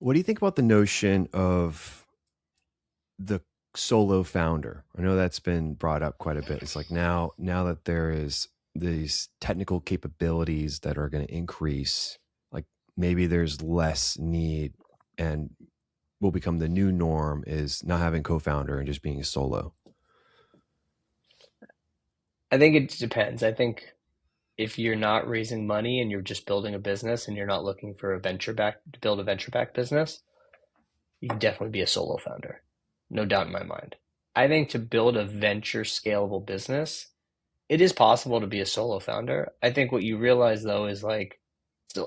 What do you think about the notion of the solo founder? I know that's been brought up quite a bit. It's like now that there is these technical capabilities that are going to increase, like maybe there's less need and will become the new norm is not having co-founder and just being solo. I think it depends. I think if you're not raising money and you're just building a business and you're not looking for a venture back to build a venture back business, you can definitely be a solo founder. No doubt in my mind. I think to build a venture scalable business, it is possible to be a solo founder. I think what you realize though is like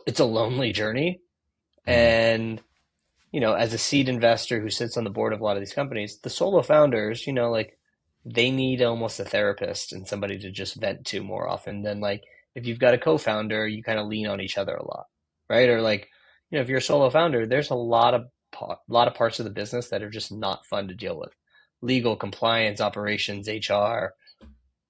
it's a lonely journey. Mm. And, as a seed investor who sits on the board of a lot of these companies, the solo founders, like they need almost a therapist and somebody to just vent to more often than like if you've got a co-founder, you kind of lean on each other a lot, right? Or like, if you're a solo founder, there's a lot of parts of the business that are just not fun to deal with. Legal, compliance, operations, HR,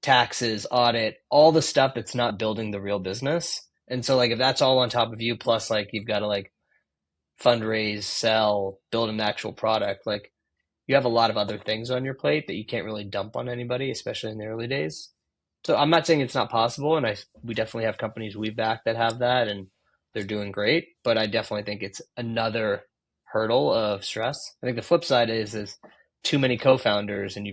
taxes, audit, all the stuff that's not building the real business. And so like if that's all on top of you, plus like you've got to like fundraise, sell, build an actual product, like you have a lot of other things on your plate that you can't really dump on anybody, especially in the early days. So I'm not saying it's not possible, and we definitely have companies we've backed that have that, and they're doing great. But I definitely think it's another hurdle of stress. I think the flip side is too many co-founders, and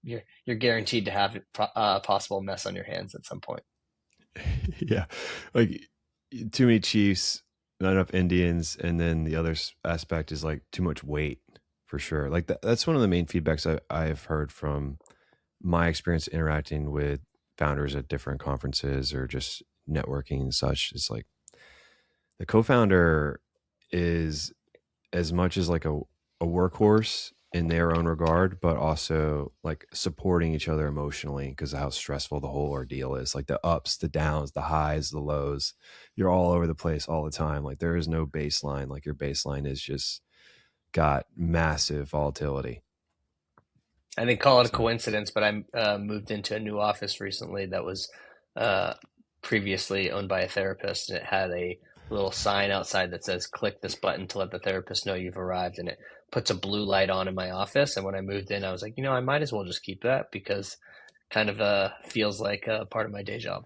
you're guaranteed to have a possible mess on your hands at some point. Yeah, like too many chiefs, not enough Indians, and then the other aspect is like too much weight for sure. Like that's one of the main feedbacks I've heard from my experience interacting with founders at different conferences or just networking and such. Is like the co-founder is as much as like a workhorse in their own regard, but also like supporting each other emotionally because of how stressful the whole ordeal is. Like the ups, the downs, the highs, the lows. You're all over the place all the time. Like there is no baseline. Like your baseline is just got massive volatility. I think call it a So coincidence, but I moved into a new office recently that was uh, previously owned by a therapist, and it had a little sign outside that says "Click this button to let the therapist know you've arrived," and it puts a blue light on in my office. And when I moved in, I was like, I might as well just keep that because kind of feels like part of my day job.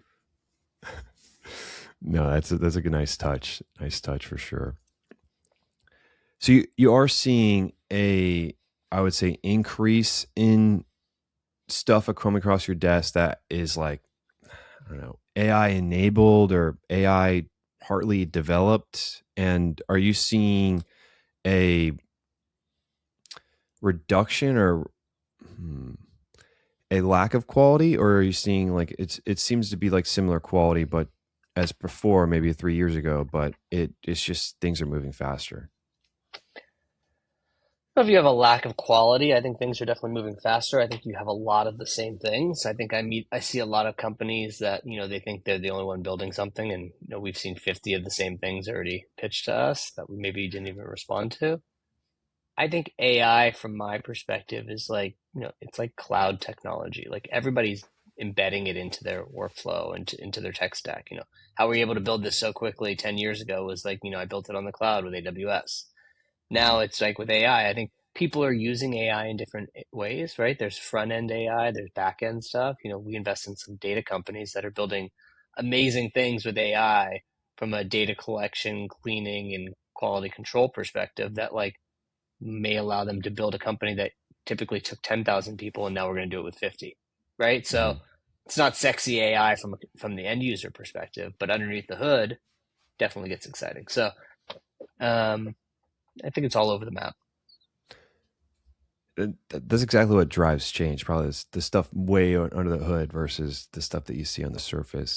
no, that's a good nice touch for sure. So you are seeing a, I would say, increase in stuff coming across your desk that is like, I don't know, AI enabled or AI partly developed? And are you seeing a reduction or hmm, a lack of quality, or are you seeing like it seems to be like similar quality, but as before, maybe 3 years ago, but it's just things are moving faster. If you have a lack of quality, I think things are definitely moving faster. I think you have a lot of the same things. I see a lot of companies that, they think they're the only one building something, and we've seen 50 of the same things already pitched to us that we maybe didn't even respond to. I think AI, from my perspective, is like, it's like cloud technology. Like everybody's embedding it into their workflow and into their tech stack. How were you able to build this so quickly 10 years ago was like, I built it on the cloud with AWS. Now it's like with AI, I think people are using AI in different ways, right? There's front end AI, there's back end stuff. We invest in some data companies that are building amazing things with AI from a data collection, cleaning, and quality control perspective that like may allow them to build a company that typically took 10,000 people and now we're going to do it with 50, right? So Mhm. it's not sexy AI from the end user perspective, but underneath the hood definitely gets exciting. So um, I think it's all over the map. That's exactly what drives change. Probably is the stuff way under the hood versus the stuff that you see on the surface.